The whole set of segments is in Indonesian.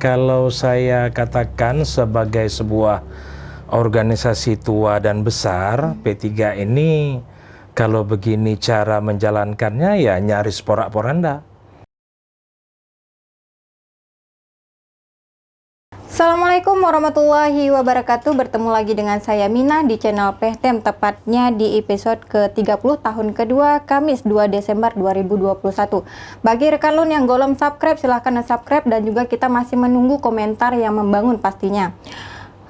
kalau saya katakan sebagai sebuah organisasi tua dan besar, P3 ini kalau begini cara menjalankannya ya nyaris porak-poranda. Assalamualaikum warahmatullahi wabarakatuh. Bertemu lagi dengan saya Mina di channel PTM, tepatnya di episode ke-30 tahun kedua, Kamis 2 Desember 2021. Bagi rekan Lun yang belum subscribe, silahkan subscribe, dan juga kita masih menunggu komentar yang membangun pastinya.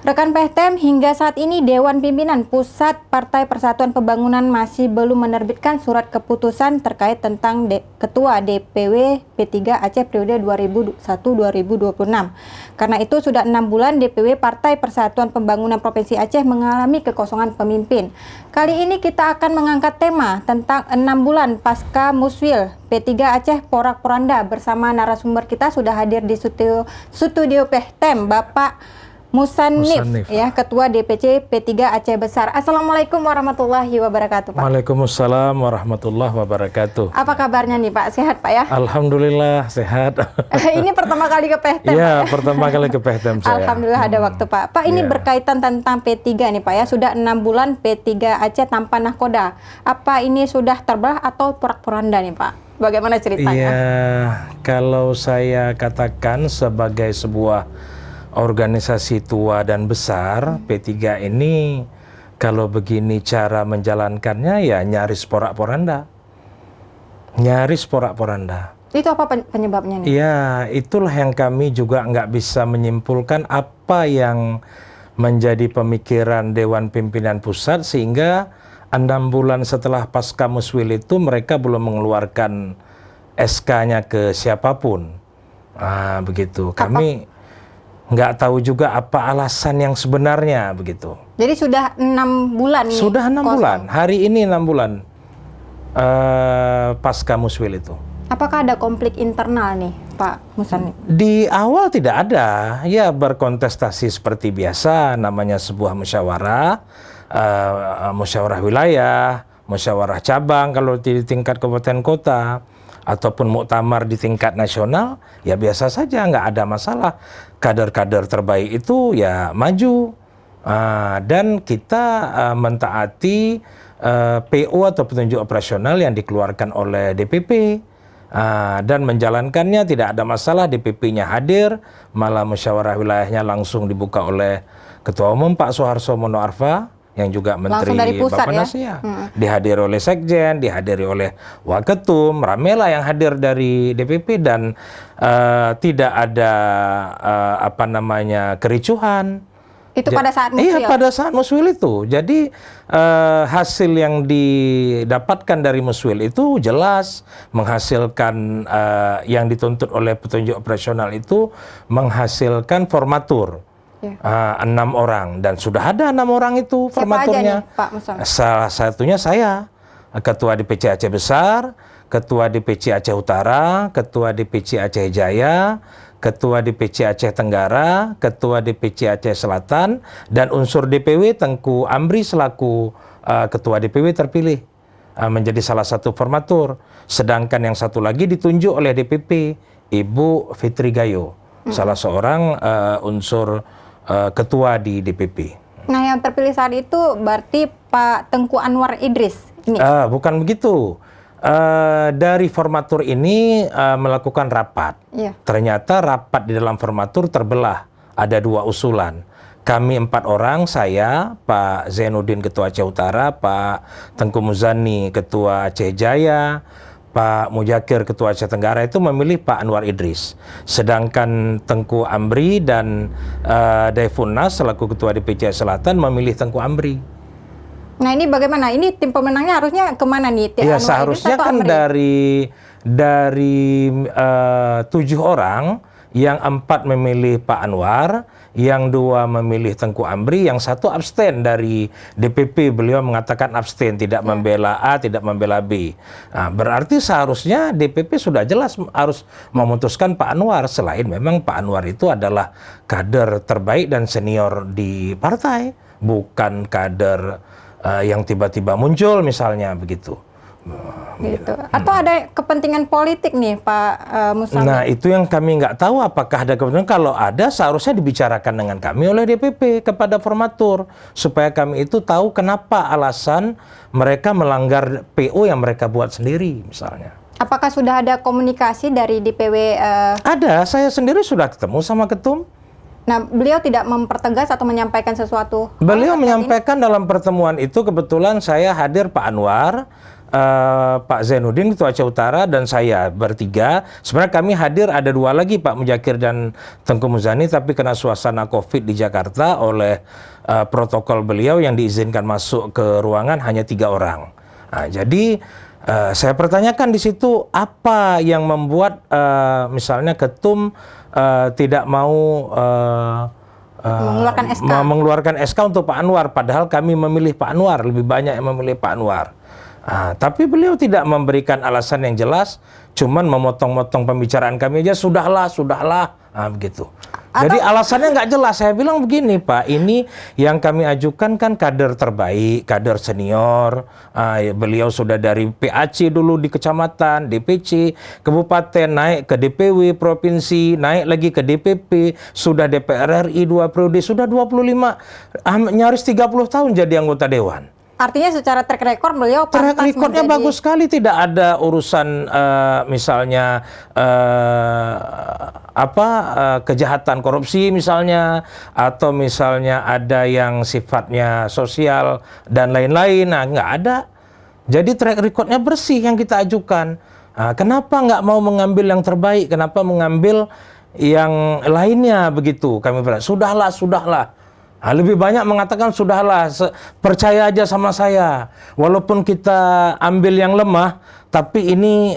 Rekan PTM, hingga saat ini Dewan Pimpinan Pusat Partai Persatuan Pembangunan masih belum menerbitkan surat keputusan terkait tentang Ketua DPW P3 Aceh periode 2021-2026. Karena itu sudah 6 bulan DPW Partai Persatuan Pembangunan Provinsi Aceh mengalami kekosongan pemimpin. Kali ini kita akan mengangkat tema tentang 6 bulan pasca Muswil P3 Aceh porak-poranda. Bersama narasumber kita sudah hadir di studio PTM, Bapak Musannif, ya, Ketua DPC P3 Aceh Besar. Assalamualaikum warahmatullahi wabarakatuh, Pak. Waalaikumsalam warahmatullahi wabarakatuh. Apa kabarnya nih, Pak? Sehat, Pak, ya? Alhamdulillah sehat. Ini pertama kali ke PTM, ya, Pak, ya? pertama kali ke PTM saya. Alhamdulillah ada waktu, Pak. Pak, ini berkaitan tentang P3 nih, Pak, ya. Sudah 6 bulan P3 Aceh tanpa nahkoda. Apa ini sudah terbelah atau porak-poranda nih, Pak? Bagaimana ceritanya? Ya, kalau saya katakan sebagai sebuah organisasi tua dan besar, P3 ini kalau begini cara menjalankannya ya nyaris porak-poranda. Nyaris porak-poranda. Itu apa penyebabnya nih? Ya, itulah yang kami juga nggak bisa menyimpulkan apa yang menjadi pemikiran Dewan Pimpinan Pusat sehingga 6 bulan setelah pasca Muswil itu mereka belum mengeluarkan SK-nya ke siapapun. Begitu. Kami nggak tahu juga apa alasan yang sebenarnya begitu. Jadi sudah 6 bulan nih? Sudah 6 bulan. Hari ini 6 bulan pasca Muswil itu. Apakah ada konflik internal nih, Pak Musannif? Di awal tidak ada, ya berkontestasi seperti biasa, namanya sebuah musyawarah, musyawarah wilayah, musyawarah cabang kalau di tingkat kabupaten kota, ataupun muktamar di tingkat nasional, ya biasa saja, nggak ada masalah. Kader-kader terbaik itu ya maju. Dan kita mentaati PO atau petunjuk operasional yang dikeluarkan oleh DPP. Dan menjalankannya tidak ada masalah, DPP-nya hadir, malah musyawarah wilayahnya langsung dibuka oleh Ketua Umum Pak Soeharto Mono Arfa, yang juga Menteri Bappenas, ya. Dihadiri oleh Sekjen, dihadiri oleh Waketum, ramelah yang hadir dari DPP, dan tidak ada kericuhan. Itu pada saat Muswil? Iya, pada saat Muswil itu. Jadi hasil yang didapatkan dari Muswil itu jelas menghasilkan yang dituntut oleh petunjuk operasional itu menghasilkan formatur. 6 orang, dan sudah ada 6 orang itu formaturnya. Siapa aja nih, Pak Musannif? Salah satunya saya, Ketua DPC Aceh Besar, Ketua DPC Aceh Utara, Ketua DPC Aceh Jaya, Ketua DPC Aceh Tenggara, Ketua DPC Aceh Selatan, dan unsur DPW Tengku Amri selaku Ketua DPW terpilih menjadi salah satu formatur. Sedangkan yang satu lagi ditunjuk oleh DPP, Ibu Fitri Gayo, salah seorang unsur ketua di DPP. Nah, yang terpilih saat itu berarti Pak Tengku Anwar Idris ini? Bukan begitu. Dari formatur ini melakukan rapat. Ternyata rapat di dalam formatur terbelah. Ada 2 usulan. Kami 4 orang, saya, Pak Zainuddin Ketua Aceh Utara, Pak Tengku Muzani Ketua Aceh Jaya, Pak Mujakir Ketua Aceh Tenggara itu memilih Pak Anwar Idris. Sedangkan Tengku Amri dan Daifunas selaku Ketua DPC Selatan memilih Tengku Amri. Nah, ini bagaimana? Ini tim pemenangnya harusnya kemana nih? Iya, seharusnya kan dari 7 orang, yang 4 memilih Pak Anwar, yang 2 memilih Tengku Amri, yang 1 abstain dari DPP. Beliau mengatakan abstain, tidak membela A, tidak membela B. Nah, berarti seharusnya DPP sudah jelas harus memutuskan Pak Anwar, selain memang Pak Anwar itu adalah kader terbaik dan senior di partai, bukan kader yang tiba-tiba muncul misalnya begitu. Gitu. Atau ada kepentingan politik nih Pak Musami? Nah, itu yang kami nggak tahu apakah ada kepentingan. Kalau ada, seharusnya dibicarakan dengan kami oleh DPP kepada formatur. Supaya kami itu tahu kenapa alasan mereka melanggar PO yang mereka buat sendiri, misalnya. Apakah sudah ada komunikasi dari DPW? Ada, saya sendiri sudah ketemu sama ketum. Nah, beliau tidak mempertegas atau menyampaikan sesuatu? Beliau menyampaikan dalam pertemuan itu, kebetulan saya hadir, Pak Anwar, Pak Zainuddin Ketua Aceh Utara, dan saya bertiga. Sebenarnya kami hadir ada dua lagi, Pak Mujakir dan Tengku Muzani, tapi kena suasana COVID di Jakarta oleh protokol beliau yang diizinkan masuk ke ruangan hanya 3 orang. Nah, jadi saya pertanyakan di situ apa yang membuat misalnya ketum tidak mau mengeluarkan SK untuk Pak Anwar, padahal kami memilih Pak Anwar, lebih banyak yang memilih Pak Anwar. Tapi beliau tidak memberikan alasan yang jelas, cuman memotong-motong pembicaraan kami aja, sudahlah, begitu. Jadi alasannya nggak jelas. Saya bilang begini, Pak, ini yang kami ajukan kan kader terbaik, kader senior. Beliau sudah dari PAC dulu di kecamatan, DPC, kabupaten, naik ke DPW provinsi, naik lagi ke DPP, sudah DPR RI 2 periode, sudah 25, nyaris 30 tahun jadi anggota dewan. Artinya secara track record beliau track recordnya bagus sekali, tidak ada urusan misalnya kejahatan korupsi misalnya, atau misalnya ada yang sifatnya sosial dan lain-lain. Nah, nggak ada. Jadi track recordnya bersih yang kita ajukan. Kenapa nggak mau mengambil yang terbaik? Kenapa mengambil yang lainnya begitu? Kami bilang sudahlah. Lebih banyak mengatakan sudahlah, percaya aja sama saya. Walaupun kita ambil yang lemah, tapi ini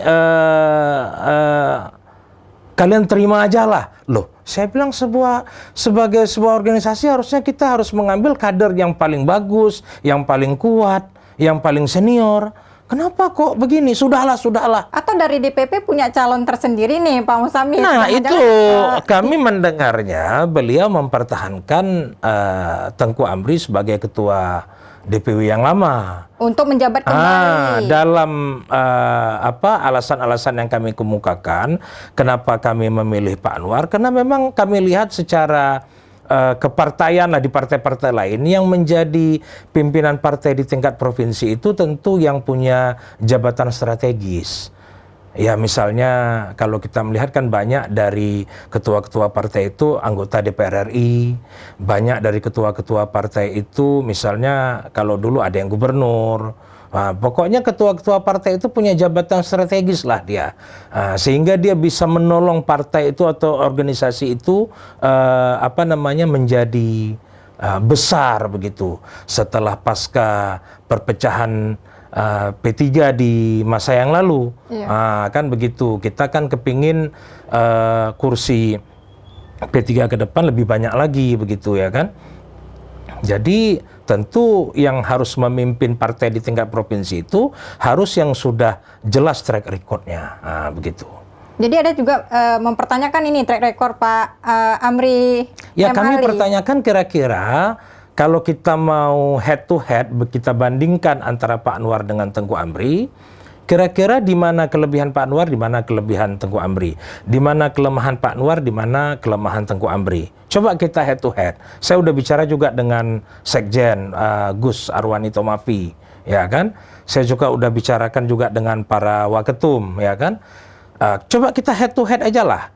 kalian terima aja lah. Loh, saya bilang sebagai sebuah organisasi harusnya kita harus mengambil kader yang paling bagus, yang paling kuat, yang paling senior. Kenapa kok begini? Sudahlah. Atau dari DPP punya calon tersendiri nih, Pak Musami? Nah, itu kami mendengarnya beliau mempertahankan Tengku Amri sebagai ketua DPW yang lama. Untuk menjabat kembali. Dalam alasan-alasan yang kami kemukakan, kenapa kami memilih Pak Anwar? Karena memang kami lihat secara kepartaian lah di partai-partai lain yang menjadi pimpinan partai di tingkat provinsi itu tentu yang punya jabatan strategis. Ya, misalnya kalau kita melihat kan banyak dari ketua-ketua partai itu anggota DPR RI, banyak dari ketua-ketua partai itu misalnya kalau dulu ada yang gubernur. Pokoknya ketua-ketua partai itu punya jabatan strategis lah dia, sehingga dia bisa menolong partai itu atau organisasi itu menjadi besar begitu setelah pasca perpecahan P3 di masa yang lalu. Kan begitu, kita kan kepingin kursi P3 ke depan lebih banyak lagi begitu ya kan. Jadi tentu yang harus memimpin partai di tingkat provinsi itu harus yang sudah jelas track recordnya, begitu. Jadi ada juga mempertanyakan ini track record Pak Amri. Ya, kami pertanyakan kira-kira kalau kita mau head to head, kita bandingkan antara Pak Anwar dengan Tengku Amri, kira-kira di mana kelebihan Pak Anwar, di mana kelebihan Tengku Amri, di mana kelemahan Pak Anwar, di mana kelemahan Tengku Amri. Coba kita head to head. Saya udah bicara juga dengan Sekjen Gus Arwani Tomafi, ya kan? Saya juga udah bicarakan juga dengan para waketum, ya kan? Coba kita head to head aja lah.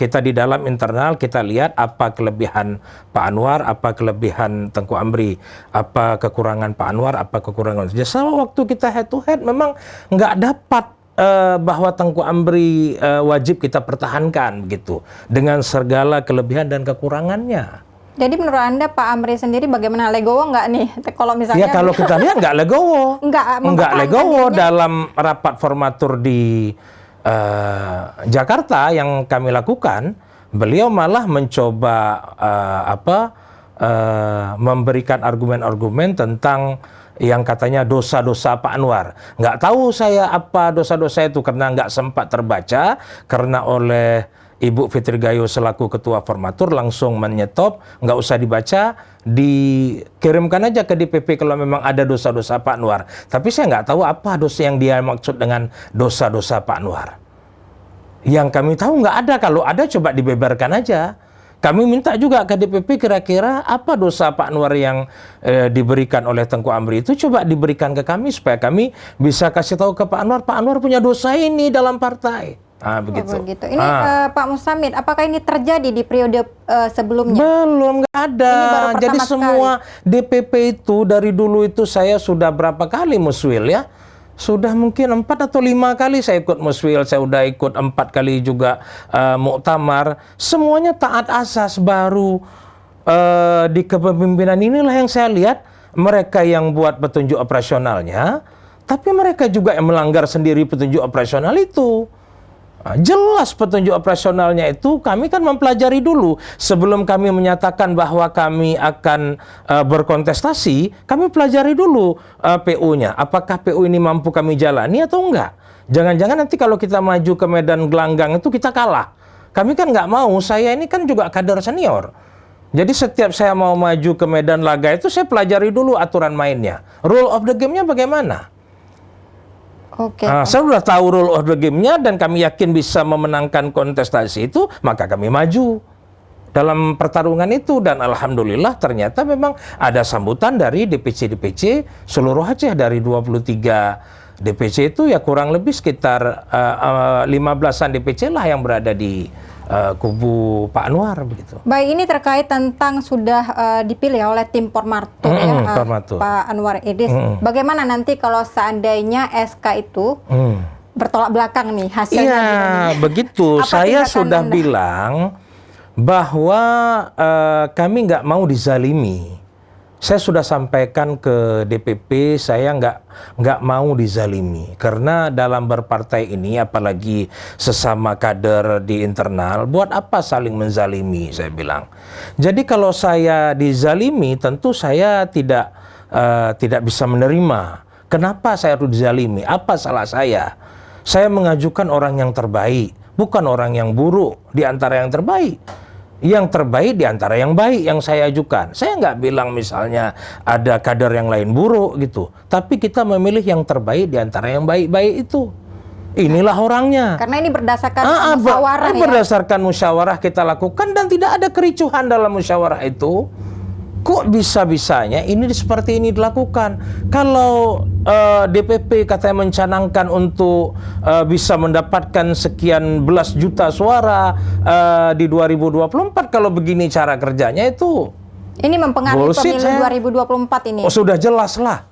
Kita di dalam internal kita lihat apa kelebihan Pak Anwar, apa kelebihan Tengku Amri, apa kekurangan Pak Anwar, apa kekurangan. Jadi waktu kita head to head memang nggak dapat bahwa Tengku Amri wajib kita pertahankan begitu dengan segala kelebihan dan kekurangannya. Jadi menurut Anda Pak Amri sendiri bagaimana, legowo nggak nih? Kalau misalnya ya kalau kita lihat nggak legowo, nggak legowo dalam rapat formatur di Jakarta yang kami lakukan, beliau malah mencoba memberikan argumen-argumen tentang yang katanya dosa-dosa Pak Anwar. Nggak tahu saya apa dosa-dosa itu karena nggak sempat terbaca, karena oleh Ibu Fitri Gayo selaku ketua formatur langsung menyetop, nggak usah dibaca, dikirimkan aja ke DPP kalau memang ada dosa-dosa Pak Anwar. Tapi saya nggak tahu apa dosa yang dia maksud dengan dosa-dosa Pak Anwar. Yang kami tahu nggak ada, kalau ada coba dibeberkan aja. Kami minta juga ke DPP kira-kira apa dosa Pak Anwar yang diberikan oleh Tengku Amri itu coba diberikan ke kami supaya kami bisa kasih tahu ke Pak Anwar punya dosa ini dalam partai. Begitu. Oh, begitu. Ini Pak Musamit, apakah ini terjadi di periode sebelumnya? Belum, nggak ada. Ini baru pertama Jadi semua sekali. DPP itu dari dulu itu saya sudah berapa kali muswil ya? Sudah mungkin 4 atau 5 kali saya ikut muswil, saya udah ikut 4 kali juga muktamar. Semuanya taat asas, baru di kepemimpinan inilah yang saya lihat mereka yang buat petunjuk operasionalnya, tapi mereka juga yang melanggar sendiri petunjuk operasional itu. Jelas petunjuk operasionalnya itu kami kan mempelajari dulu sebelum kami menyatakan bahwa kami akan berkontestasi. Kami pelajari dulu PU-nya, apakah PU ini mampu kami jalani atau enggak. Jangan-jangan nanti kalau kita maju ke medan gelanggang itu kita kalah. Kami kan nggak mau, saya ini kan juga kader senior. Jadi setiap saya mau maju ke medan laga itu saya pelajari dulu aturan mainnya, rule of the game-nya bagaimana. Oke. Saya sudah tahu rule of the game-nya dan kami yakin bisa memenangkan kontestasi itu, maka kami maju dalam pertarungan itu. Dan alhamdulillah ternyata memang ada sambutan dari DPC-DPC seluruh Aceh. Dari 23 DPC itu ya kurang lebih sekitar 15-an DPC lah yang berada di kubu Pak Anwar begitu. Baik, ini terkait tentang sudah dipilih oleh tim Formatur ya, Formatur. Pak Anwar Idris. Bagaimana nanti kalau seandainya SK itu bertolak belakang nih hasilnya? Iya, gimana? begitu. Apa Saya tindakan sudah Anda? bilang bahwa kami nggak mau dizalimi. Saya sudah sampaikan ke DPP, saya nggak mau dizalimi. Karena dalam berpartai ini, apalagi sesama kader di internal, buat apa saling menzalimi, saya bilang. Jadi kalau saya dizalimi, tentu saya tidak bisa menerima. Kenapa saya harus dizalimi? Apa salah saya? Saya mengajukan orang yang terbaik, bukan orang yang buruk di antara yang terbaik. Yang terbaik di antara yang baik yang saya ajukan. Saya nggak bilang misalnya ada kader yang lain buruk gitu. Tapi kita memilih yang terbaik di antara yang baik-baik itu. Inilah orangnya. Karena ini berdasarkan musyawarah ya. Berdasarkan musyawarah kita lakukan dan tidak ada kericuhan dalam musyawarah itu. Kok bisa-bisanya ini seperti ini dilakukan? Kalau DPP katanya mencanangkan untuk bisa mendapatkan sekian belas juta suara di 2024, kalau begini cara kerjanya itu Ini mempengaruhi bullshit, pemilu 2024 ini. oh sudah jelas lah.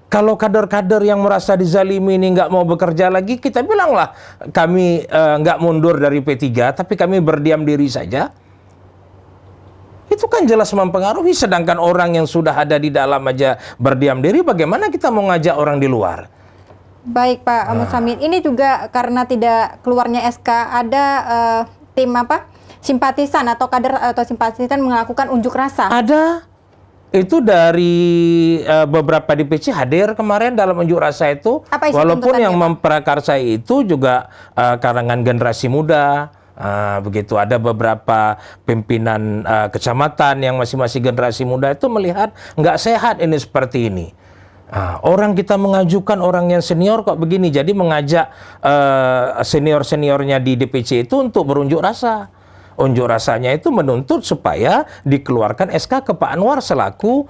Kalau kader-kader yang merasa dizalimi ini nggak mau bekerja lagi, kita bilanglah kami nggak mundur dari P3, tapi kami berdiam diri saja. Itu kan jelas mempengaruhi, sedangkan orang yang sudah ada di dalam aja berdiam diri, bagaimana kita mau ngajak orang di luar? Baik Pak Musamit, ini juga karena tidak keluarnya SK, ada tim simpatisan atau kader atau simpatisan melakukan unjuk rasa. Ada. Itu dari beberapa DPC hadir kemarin dalam unjuk rasa itu. Apa isi walaupun tuntutannya, yang Pak? memprakarsai itu juga kalangan generasi muda. Begitu, ada beberapa pimpinan kecamatan yang masih generasi muda itu melihat nggak sehat ini seperti ini. Orang kita mengajukan orang yang senior kok begini, jadi mengajak senior-seniornya di DPC itu untuk berunjuk rasa. Unjuk rasanya itu menuntut supaya dikeluarkan SK ke Pak Anwar selaku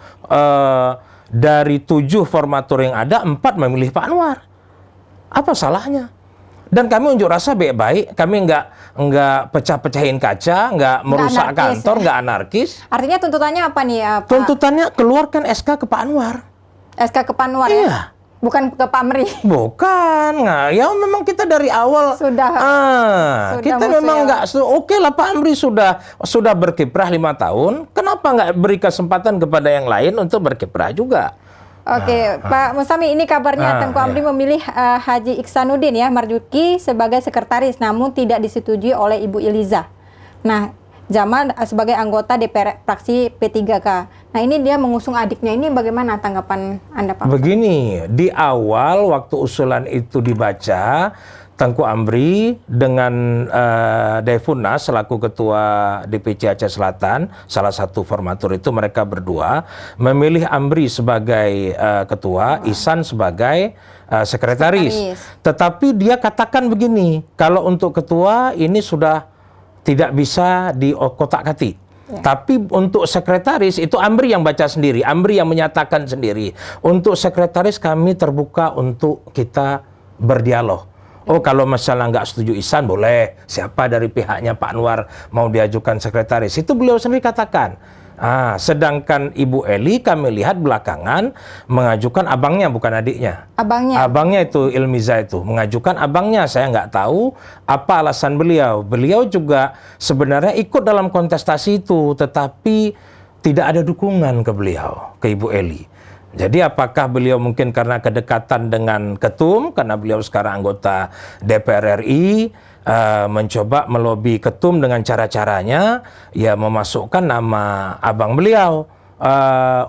dari 7 formatur yang ada 4 memilih Pak Anwar. Apa salahnya? Dan kami unjuk rasa baik-baik, kami nggak pecah-pecahin kaca, nggak merusak anarkis, kantor, nggak anarkis. Artinya tuntutannya apa nih Pak? Tuntutannya keluarkan SK ke Pak Anwar. SK ke Pak Anwar Iya. ya? Bukan ke Pak Amri. Bukan, nah, ya memang kita dari awal Sudah kita musuh memang ya. nggak oke lah Pak Amri sudah berkiprah 5 tahun, kenapa nggak beri kesempatan kepada yang lain untuk berkiprah juga? Oke, Pak Musami, ini kabarnya Tengku Amri memilih Haji Iksanuddin ya Marzuki sebagai sekretaris, namun tidak disetujui oleh Ibu Iliza. Nah, Jamal sebagai anggota DPR fraksi P3K. Nah, ini dia mengusung adiknya, ini bagaimana tanggapan Anda, Pak? Begini, di awal waktu usulan itu dibaca, Tengku Amri dengan Daefunas selaku ketua DPC Aceh Selatan, salah satu formatur itu mereka berdua memilih Amri sebagai ketua, Ihsan sebagai sekretaris. Tetapi dia katakan begini, kalau untuk ketua ini sudah tidak bisa diokotak-atik. Ya. Tapi untuk sekretaris itu Amri yang baca sendiri, Amri yang menyatakan sendiri. Untuk sekretaris kami terbuka untuk kita berdialog. Oh, kalau misalnya nggak setuju Ihsan, boleh. Siapa dari pihaknya Pak Anwar mau diajukan sekretaris? Itu beliau sendiri katakan. Sedangkan Ibu Eli kami lihat belakangan mengajukan abangnya, bukan adiknya. Abangnya? Abangnya itu Ilmiza itu. Mengajukan abangnya, saya nggak tahu apa alasan beliau. Beliau juga sebenarnya ikut dalam kontestasi itu, tetapi tidak ada dukungan ke beliau, ke Ibu Eli. Jadi apakah beliau mungkin karena kedekatan dengan ketum, karena beliau sekarang anggota DPR RI, mencoba melobi ketum dengan cara-caranya, ya memasukkan nama abang beliau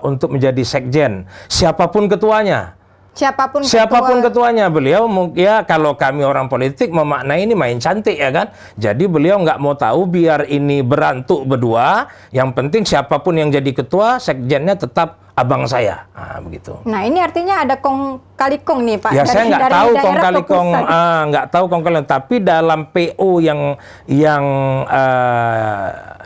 untuk menjadi sekjen, siapapun ketuanya. Siapapun ketuanya, beliau ya kalau kami orang politik memaknai ini main cantik ya kan. Jadi beliau nggak mau tahu biar ini berantuk berdua, yang penting siapapun yang jadi ketua, sekjennya tetap abang saya, begitu. Nah ini artinya ada kong kali kong nih Pak. Ya saya nggak tahu kong kali kong, nggak tahu kong kali, tapi dalam PO yang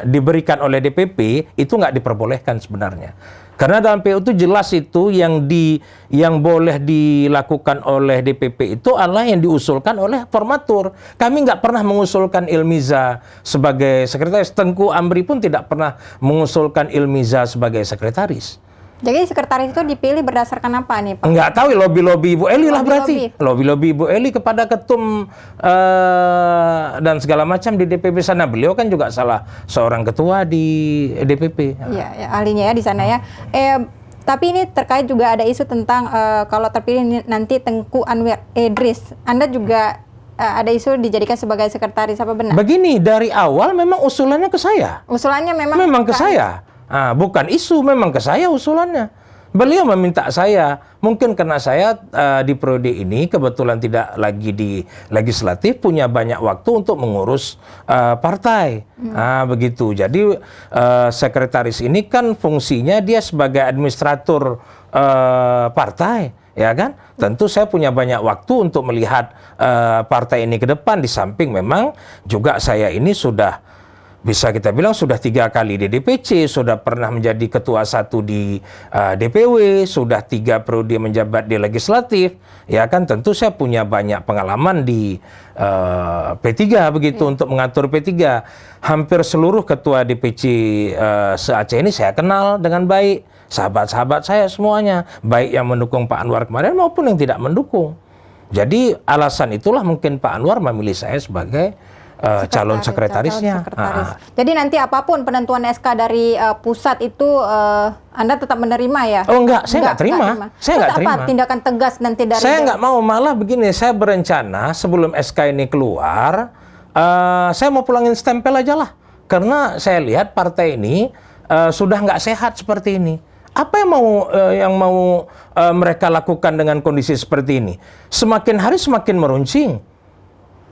diberikan oleh DPP itu nggak diperbolehkan sebenarnya. Karena dalam PO itu jelas itu yang boleh dilakukan oleh DPP itu adalah yang diusulkan oleh formatur. Kami nggak pernah mengusulkan Ilmiza sebagai sekretaris. Tengku Amri pun tidak pernah mengusulkan Ilmiza sebagai sekretaris. Jadi sekretaris itu dipilih berdasarkan apa nih Pak? Nggak tahu, lobby-lobby Ibu Eli lah berarti. Lobby-lobby Ibu Eli kepada ketum dan segala macam di DPP sana. Beliau kan juga salah seorang ketua di DPP. Iya, ya, ahlinya ya di sana ya. Tapi ini terkait juga ada isu tentang kalau terpilih nanti Tengku Anwar Idris. Anda juga ada isu dijadikan sebagai sekretaris, apa benar? Begini, dari awal memang usulannya ke saya. Usulannya memang ke saya. Bukan isu, memang ke saya usulannya. Beliau meminta saya, mungkin karena saya di periode ini kebetulan tidak lagi di legislatif, punya banyak waktu untuk mengurus partai. Begitu. Jadi sekretaris ini kan fungsinya dia sebagai administrator partai, ya kan? Tentu saya punya banyak waktu untuk melihat partai ini ke depan, di samping memang juga saya ini sudah bisa kita bilang sudah 3 kali di DPC, sudah pernah menjadi ketua 1 di DPW, sudah 3 periode menjabat di legislatif, ya kan tentu saya punya banyak pengalaman di P3 begitu untuk mengatur P3. Hampir seluruh ketua DPC se-Aceh ini saya kenal dengan baik, sahabat-sahabat saya semuanya, baik yang mendukung Pak Anwar kemarin maupun yang tidak mendukung. Jadi alasan itulah mungkin Pak Anwar memilih saya sebagai calon sekretarisnya. Jadi nanti apapun penentuan SK dari pusat itu Anda tetap menerima ya? Oh enggak, saya nggak terima. Saya nggak terima. Apa tindakan tegas nanti dari? Saya nggak mau, malah begini, saya berencana sebelum SK ini keluar, saya mau pulangin stempel aja lah. Karena saya lihat partai ini sudah nggak sehat seperti ini. Apa yang mau mereka lakukan dengan kondisi seperti ini? Semakin hari semakin meruncing.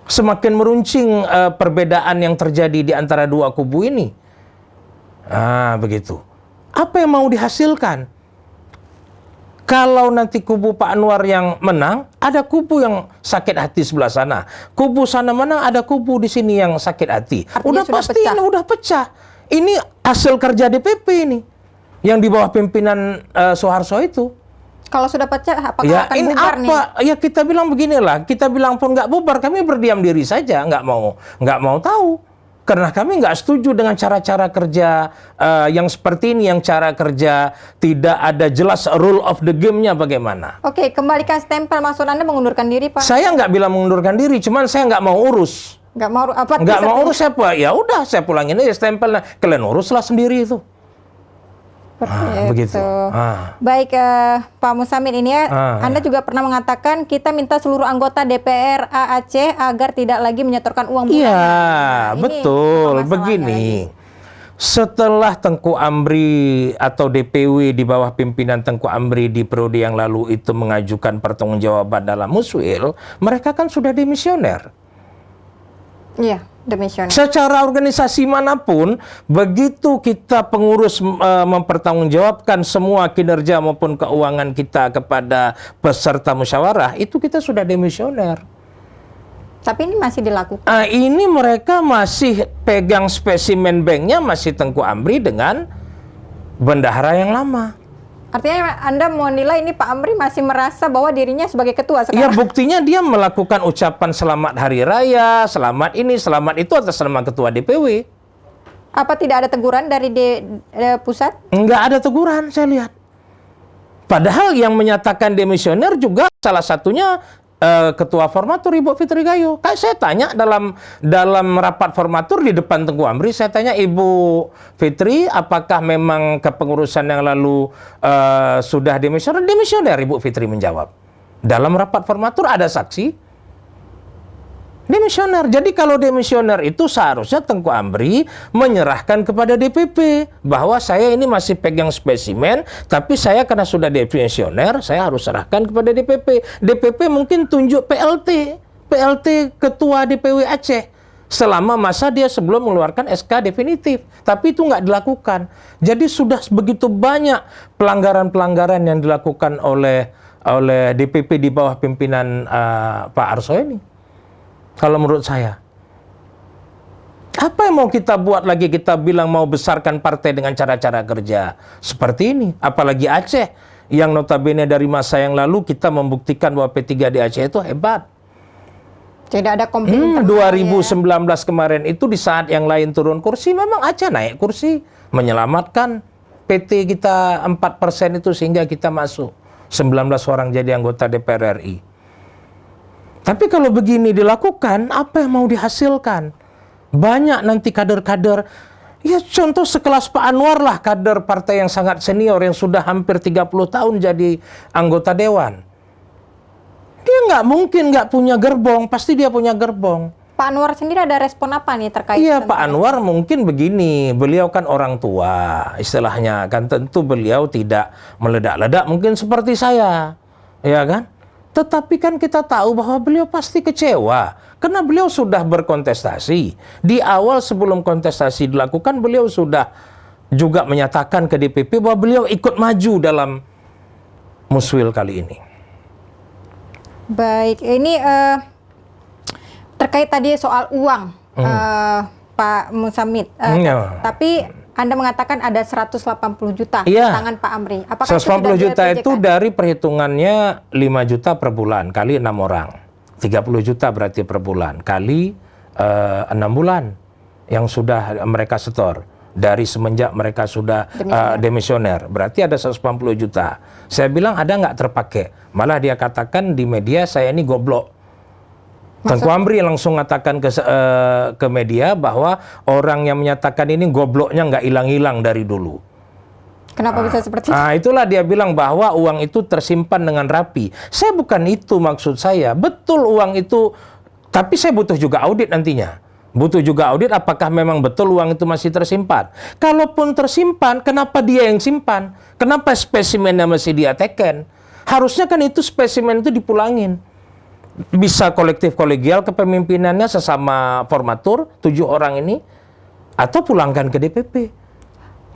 Semakin meruncing perbedaan yang terjadi di antara dua kubu ini. Begitu. Apa yang mau dihasilkan? Kalau nanti kubu Pak Anwar yang menang, ada kubu yang sakit hati sebelah sana. Kubu sana menang, ada kubu di sini yang sakit hati. Artinya udah pasti ini udah pecah. Ini hasil kerja DPP ini. Yang di bawah pimpinan Soeharto itu. Kalau sudah pecah, apakah ya, akan ini bubar apa? nih? Ya kita bilang beginilah, kita bilang pun nggak bubar, kami berdiam diri saja, nggak mau tahu, karena kami nggak setuju dengan cara-cara kerja yang seperti ini, yang cara kerja tidak ada jelas rule of the game-nya bagaimana. Oke, kembalikan stempel, maksud Anda mengundurkan diri, Pak? Saya nggak bilang mengundurkan diri, cuman saya nggak mau urus. Nggak mau apa? Nggak mau urus siapa? Ya udah, saya pulangin aja stempelnya, kalian uruslah sendiri itu. Begitu. Baik, Pak Musamin, ini ya, Anda juga pernah mengatakan kita minta seluruh anggota DPR Aceh agar tidak lagi menyetorkan uang bulanan. Iya, betul. Begini, setelah Tengku Amri atau DPW di bawah pimpinan Tengku Amri di periode yang lalu itu mengajukan pertanggungjawaban dalam Muswil, mereka kan sudah demisioner. Iya, demisioner. Secara organisasi manapun, begitu kita pengurus mempertanggungjawabkan semua kinerja maupun keuangan kita kepada peserta musyawarah, itu kita sudah demisioner. Tapi ini masih dilakukan. Ini mereka masih pegang spesimen banknya masih Tengku Amri dengan bendahara yang lama. Artinya Anda mau nilai ini Pak Amri masih merasa bahwa dirinya sebagai ketua Ya, sekarang? buktinya dia melakukan ucapan selamat hari raya, selamat ini, selamat itu atas nama ketua DPW. Apa tidak ada teguran dari pusat? Enggak ada teguran, saya lihat. Padahal yang menyatakan demisioner juga salah satunya ketua formatur Ibu Fitri Gayo. Kayak saya tanya dalam rapat formatur di depan Tengku Amri, saya tanya Ibu Fitri, apakah memang kepengurusan yang lalu sudah demisioner? Demisioner, Ibu Fitri menjawab. Dalam rapat formatur ada saksi. Demisioner. Jadi kalau demisioner itu seharusnya Tengku Amri menyerahkan kepada DPP bahwa saya ini masih pegang spesimen, tapi saya karena sudah demisioner, saya harus serahkan kepada DPP. DPP mungkin tunjuk PLT ketua DPW Aceh selama masa dia sebelum mengeluarkan SK definitif. Tapi itu nggak dilakukan. Jadi sudah begitu banyak pelanggaran-pelanggaran yang dilakukan oleh DPP di bawah pimpinan Pak Arso ini. Kalau menurut saya, apa yang mau kita buat lagi? Kita bilang mau besarkan partai dengan cara-cara kerja seperti ini. Apalagi Aceh, yang notabene dari masa yang lalu kita membuktikan bahwa P3 di Aceh itu hebat. Tidak ada komplain 2019 kemarin itu di saat yang lain turun kursi, memang Aceh naik kursi. Menyelamatkan PT kita 4% itu sehingga kita masuk. 19 orang jadi anggota DPR RI. Tapi kalau begini dilakukan, apa yang mau dihasilkan? Banyak nanti kader-kader, ya contoh sekelas Pak Anwar lah, kader partai yang sangat senior, yang sudah hampir 30 tahun jadi anggota dewan. Dia nggak mungkin nggak punya gerbong, pasti dia punya gerbong. Pak Anwar sendiri ada respon apa nih terkait? Iya, Pak Anwar mungkin begini, beliau kan orang tua, istilahnya kan tentu beliau tidak meledak-ledak mungkin seperti saya, ya kan? Tetapi kan kita tahu bahwa beliau pasti kecewa karena beliau sudah berkontestasi. Di awal sebelum kontestasi dilakukan, beliau sudah juga menyatakan ke DPP bahwa beliau ikut maju dalam Muswil kali ini. Baik, ini terkait tadi soal uang, Pak Musamid. Tapi Anda mengatakan ada 180 juta di tangan Pak Amri. Apakah 180 juta itu diproyeksikan? dari perhitungannya 5 juta per bulan kali 6 orang. 30 juta berarti per bulan kali 6 bulan yang sudah mereka setor. Dari semenjak mereka sudah demisioner. Berarti ada 180 juta. Saya bilang ada nggak terpakai. Malah dia katakan di media saya ini goblok. Tengku Amri langsung mengatakan ke media bahwa orang yang menyatakan ini gobloknya nggak hilang-hilang dari dulu. Kenapa bisa seperti itu? Itulah dia bilang bahwa uang itu tersimpan dengan rapi. Saya bukan itu maksud saya. Betul uang itu, tapi saya butuh juga audit nantinya. Butuh juga audit apakah memang betul uang itu masih tersimpan. Kalaupun tersimpan, kenapa dia yang simpan? Kenapa spesimennya masih dia teken? Harusnya kan itu spesimen itu dipulangin. Bisa kolektif kolegial kepemimpinannya sesama formatur 7 orang ini, atau pulangkan ke DPP.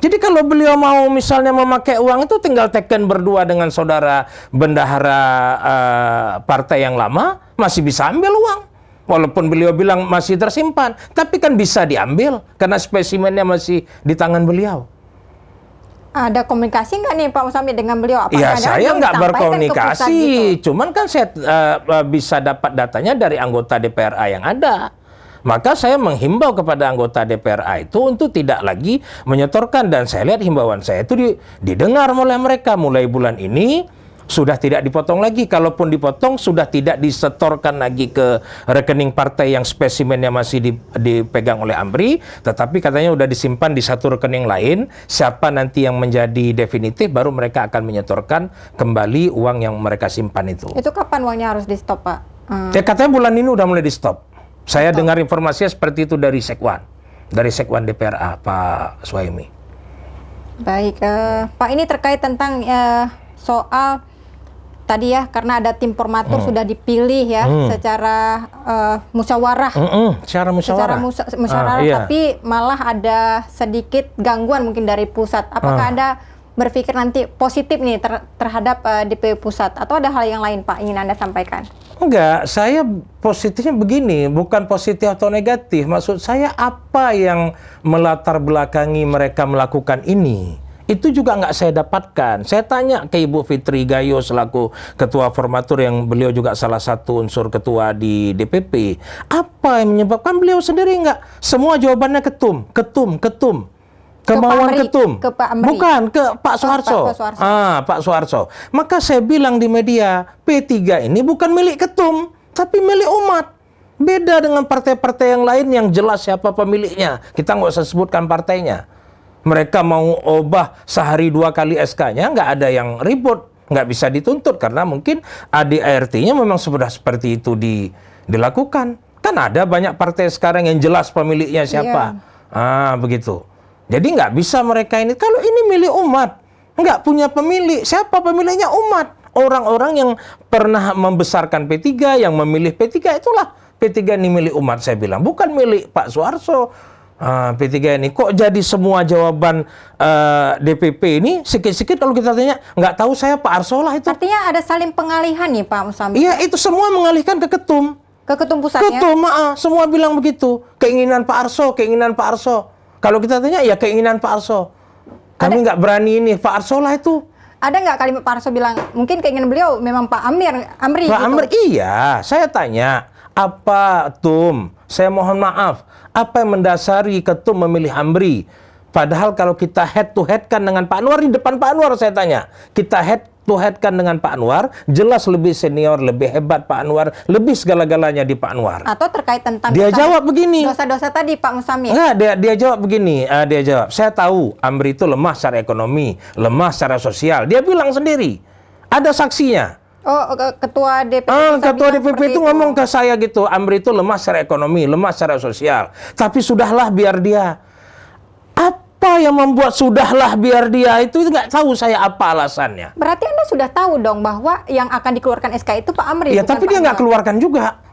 Jadi kalau beliau mau misalnya memakai uang itu tinggal teken berdua dengan saudara bendahara partai yang lama, masih bisa ambil uang. Walaupun beliau bilang masih tersimpan, tapi kan bisa diambil karena spesimennya masih di tangan beliau. Ada komunikasi nggak nih Pak Musamid dengan beliau? Ya saya nggak berkomunikasi, cuman kan saya bisa dapat datanya dari anggota DPRA yang ada. Maka saya menghimbau kepada anggota DPRA itu untuk tidak lagi menyetorkan. Dan saya lihat himbauan saya itu didengar oleh mereka. Mulai bulan ini sudah tidak dipotong lagi. Kalaupun dipotong, sudah tidak disetorkan lagi ke rekening partai yang spesimennya masih dipegang oleh Amri. Tetapi katanya sudah disimpan di satu rekening lain. Siapa nanti yang menjadi definitif, baru mereka akan menyetorkan kembali uang yang mereka simpan itu. Itu kapan uangnya harus di-stop, Pak? Ya katanya bulan ini udah mulai di-stop. Saya dengar informasinya seperti itu dari Sekwan. dari Sekwan DPRA, Pak Suhaimi. Baik, Pak, ini terkait tentang soal tadi ya, karena ada tim formatur sudah dipilih ya secara musyawarah. Secara musyawarah. Musyawarah, Iya. tapi malah ada sedikit gangguan mungkin dari pusat. Apakah Anda berpikir nanti positif nih terhadap DPW pusat, atau ada hal yang lain Pak ingin Anda sampaikan? Enggak, saya positifnya begini, bukan positif atau negatif. Maksud saya apa yang melatar belakangi mereka melakukan ini, itu juga nggak saya dapatkan. Saya tanya ke Ibu Fitri Gayo selaku Ketua Formatur, yang beliau juga salah satu unsur ketua di DPP. Apa yang menyebabkan beliau sendiri nggak? Semua jawabannya ketum. Kemauan ketum. Ke Pak Amri. Bukan, ke Pak Soeharto. Pak Soeharto. Pak Soeharto. Maka saya bilang di media, P3 ini bukan milik ketum, tapi milik umat. Beda dengan partai-partai yang lain yang jelas siapa pemiliknya. Kita nggak usah sebutkan partainya. Mereka mau ubah sehari 2 kali SK-nya, nggak ada yang ribut. Nggak bisa dituntut, karena mungkin ADART-nya memang sudah seperti itu dilakukan. Kan ada banyak partai sekarang yang jelas pemiliknya siapa. Begitu. Jadi nggak bisa mereka ini, kalau ini milik umat, nggak punya pemilik. Siapa pemiliknya? Umat. Orang-orang yang pernah membesarkan P3, yang memilih P3, itulah P3 ini milik umat, saya bilang. Bukan milik Pak Soeharto. P3 ini kok jadi semua jawaban DPP ini sikit-sikit kalau kita tanya, nggak tahu saya Pak Arso lah itu. Artinya ada saling pengalihan nih Pak Musami. Iya, itu semua mengalihkan ke ketum. Ke ketum pusatnya? Ketum, semua bilang begitu. Keinginan Pak Arso, keinginan Pak Arso. Kalau kita tanya, ya keinginan Pak Arso. Kami nggak berani ini, Pak Arso lah itu. Ada nggak kalimat Pak Arso bilang, mungkin keinginan beliau memang Pak Amri Pak gitu? Amri, iya. Saya tanya, apa Tum? Saya mohon maaf, apa yang mendasari ketum memilih Amri? Padahal kalau kita head to head kan dengan Pak Anwar, di depan Pak Anwar saya tanya. Kita head to head kan dengan Pak Anwar, jelas lebih senior, lebih hebat Pak Anwar, lebih segala-galanya di Pak Anwar. Atau terkait tentang Dia jawab begini. dosa-dosa tadi Pak Musami. Enggak, dia jawab begini. Dia jawab, saya tahu Amri itu lemah secara ekonomi, lemah secara sosial. Dia bilang sendiri. Ada saksinya. Oh, ketua DPP. Ketua DPP itu ngomong ke saya gitu, Amri itu lemah secara ekonomi, lemah secara sosial. Tapi sudahlah, biar dia. Apa yang membuat sudahlah biar dia itu nggak tahu saya apa alasannya. Berarti Anda sudah tahu dong bahwa yang akan dikeluarkan SK itu Pak Amri. Ya, tapi dia nggak keluarkan juga.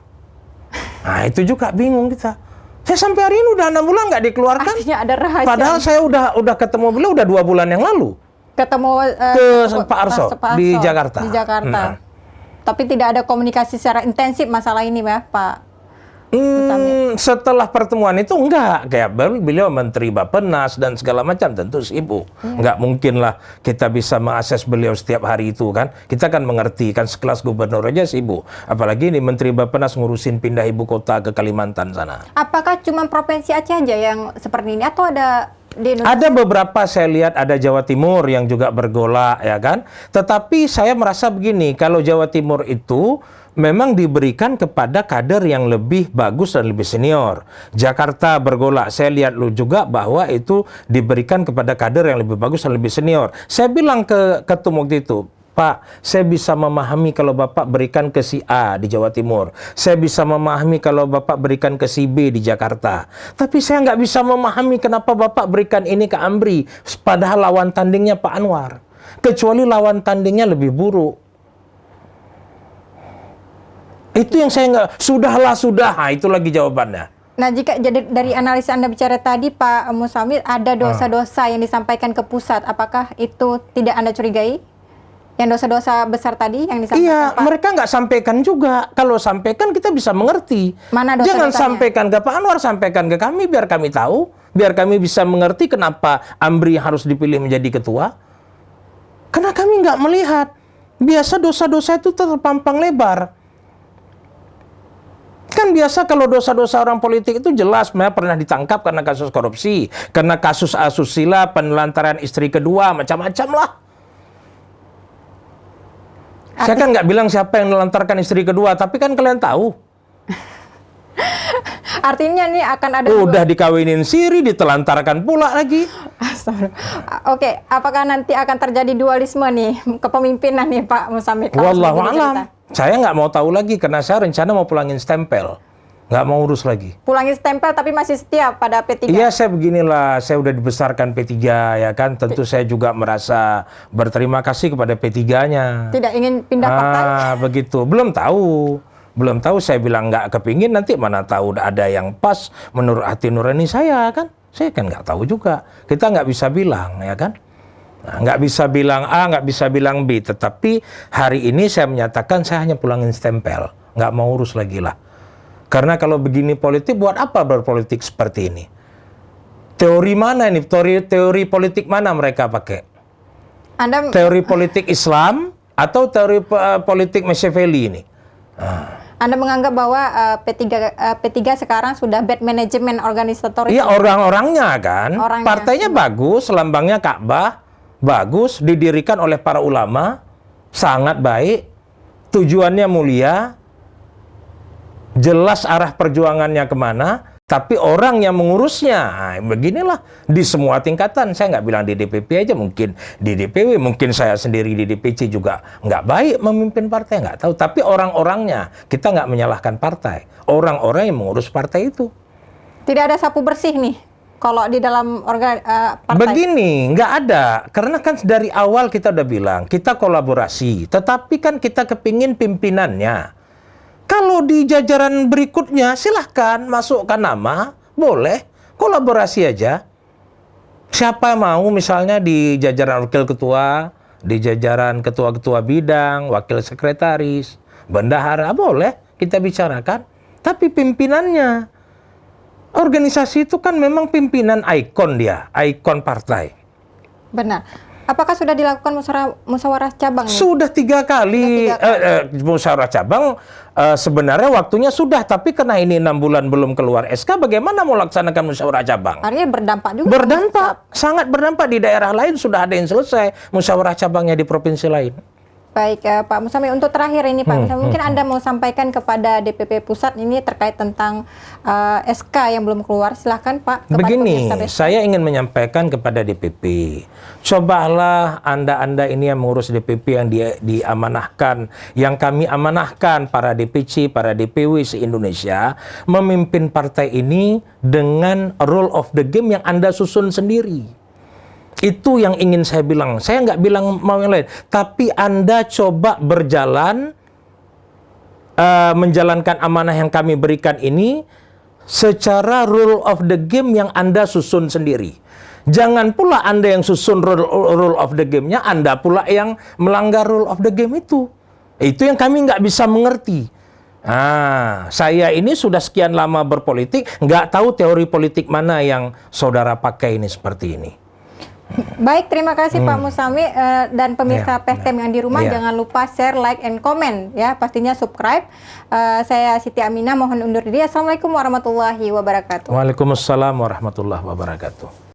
Nah, itu juga bingung kita. Saya sampai hari ini udah 6 bulan nggak dikeluarkan. Artinya ada rahasia. Padahal saya udah ketemu beliau udah 2 bulan yang lalu. Ketemu ke Pak Arso di Jakarta. Di Jakarta. Tapi tidak ada komunikasi secara intensif masalah ini ya, Pak. Setelah pertemuan itu enggak, kayak beliau Menteri Bappenas dan segala macam, tentu sibuk. Enggak mungkin lah kita bisa mengakses beliau setiap hari itu kan. Kita kan mengerti kan, sekelas gubernur aja sibuk. Apalagi ini Menteri Bappenas ngurusin pindah ibu kota ke Kalimantan sana. Apakah cuma Provinsi Aceh aja yang seperti ini atau ada di Indonesia? Ada beberapa saya lihat, ada Jawa Timur yang juga bergolak ya kan. Tetapi saya merasa begini, kalau Jawa Timur itu memang diberikan kepada kader yang lebih bagus dan lebih senior. Jakarta bergolak, saya lihat lu juga bahwa itu diberikan kepada kader yang lebih bagus dan lebih senior. Saya bilang ke ketum waktu itu, Pak, saya bisa memahami kalau Bapak berikan ke si A di Jawa Timur. Saya bisa memahami kalau Bapak berikan ke si B di Jakarta. Tapi saya nggak bisa memahami kenapa Bapak berikan ini ke Amri, padahal lawan tandingnya Pak Anwar. Kecuali lawan tandingnya lebih buruk. Itu yang saya nggak, sudah. Nah, itu lagi jawabannya. Nah, jika jadi dari analisa Anda bicara tadi, Pak Musami, ada dosa-dosa yang disampaikan ke pusat, apakah itu tidak Anda curigai? Yang dosa-dosa besar tadi yang disampaikan, Iya, Pak? mereka nggak sampaikan juga. Kalau sampaikan kita bisa mengerti. Mana dosa-dosanya? Jangan sampaikan ke Pak Anwar, sampaikan ke kami biar kami tahu, biar kami bisa mengerti kenapa Amri harus dipilih menjadi ketua. Karena kami nggak melihat. Biasa dosa-dosa itu terpampang lebar. Kan biasa kalau dosa-dosa orang politik itu jelas, mereka pernah ditangkap karena kasus korupsi, karena kasus asusila, penelantaran istri kedua, macam-macam lah. Saya kan nggak bilang siapa yang menelantarkan istri kedua, tapi kan kalian tahu. Artinya nih akan ada Udah dikawinin siri, ditelantarkan pula lagi. Oke, apakah nanti akan terjadi dualisme nih kepemimpinan nih Pak Musami? Wallahu a'lam. Saya nggak mau tahu lagi karena saya rencana mau pulangin stempel. nggak mau urus lagi. Pulangin stempel tapi masih setia pada P3. Iya, saya beginilah, saya udah dibesarkan P3 ya kan, tentu saya juga merasa berterima kasih kepada P3-nya. Tidak ingin pindah partai? Begitu, belum tahu, saya bilang nggak kepingin, nanti mana tahu ada yang pas menurut hati nurani saya kan, saya kan nggak tahu juga, kita nggak bisa bilang ya kan. Nah, nggak bisa bilang A, nggak bisa bilang B, tetapi hari ini saya menyatakan saya hanya pulangin stempel, nggak mau urus lagi lah. Karena kalau begini politik, buat apa berpolitik seperti ini? Teori mana ini? Teori politik mana mereka pakai? Teori politik Islam atau teori politik Machiavelli ini? Anda menganggap bahwa P3 sekarang sudah bad management organisator? Iya, orang-orangnya kan. Orangnya. Partainya bagus, lambangnya Ka'bah, bagus, didirikan oleh para ulama, sangat baik, tujuannya mulia, jelas arah perjuangannya kemana, tapi orang yang mengurusnya, beginilah di semua tingkatan. Saya nggak bilang di DPP aja, mungkin di DPW, mungkin saya sendiri di DPC juga nggak baik memimpin partai, nggak tahu. Tapi orang-orangnya, kita nggak menyalahkan partai. Orang-orang yang mengurus partai itu. Tidak ada sapu bersih nih, kalau di dalam partai? Begini, nggak ada. Karena kan dari awal kita udah bilang, kita kolaborasi. Tetapi kan kita kepingin pimpinannya. Kalau di jajaran berikutnya, silahkan masukkan nama, boleh, kolaborasi aja. Siapa mau misalnya di jajaran wakil ketua, di jajaran ketua-ketua bidang, wakil sekretaris, bendahara, boleh kita bicarakan. Tapi pimpinannya, organisasi itu kan memang pimpinan ikon dia, ikon partai. Benar. Apakah sudah dilakukan musyawarah cabang nih? Sudah 3 kali. Musyawarah cabang sebenarnya waktunya sudah, tapi karena ini 6 bulan belum keluar SK, bagaimana mau laksanakan musyawarah cabang? Artinya berdampak juga. Berdampak, sangat berdampak. Di daerah lain sudah ada yang selesai musyawarah cabangnya di provinsi lain. Baik, Pak Musami, untuk terakhir ini Pak Musami, mungkin Anda mau sampaikan kepada DPP Pusat ini terkait tentang SK yang belum keluar. Silahkan Pak. Begini, saya ingin menyampaikan kepada DPP, cobalah Anda ini yang mengurus DPP yang diamanahkan, yang kami amanahkan para DPC, para DPW se-Indonesia, memimpin partai ini dengan rule of the game yang Anda susun sendiri. Itu yang ingin saya bilang. Saya nggak bilang mau yang lain. Tapi Anda coba berjalan, menjalankan amanah yang kami berikan ini secara rule of the game yang Anda susun sendiri. Jangan pula Anda yang susun rule of the game-nya, Anda pula yang melanggar rule of the game itu. Itu yang kami nggak bisa mengerti. Saya ini sudah sekian lama berpolitik, nggak tahu teori politik mana yang saudara pakai ini seperti ini. Baik, terima kasih Pak Musami dan pemirsa PTM yang di rumah, jangan lupa share, like, and comment ya, pastinya subscribe. Saya Siti Aminah mohon undur diri. Assalamualaikum warahmatullahi wabarakatuh. Waalaikumsalam warahmatullahi wabarakatuh.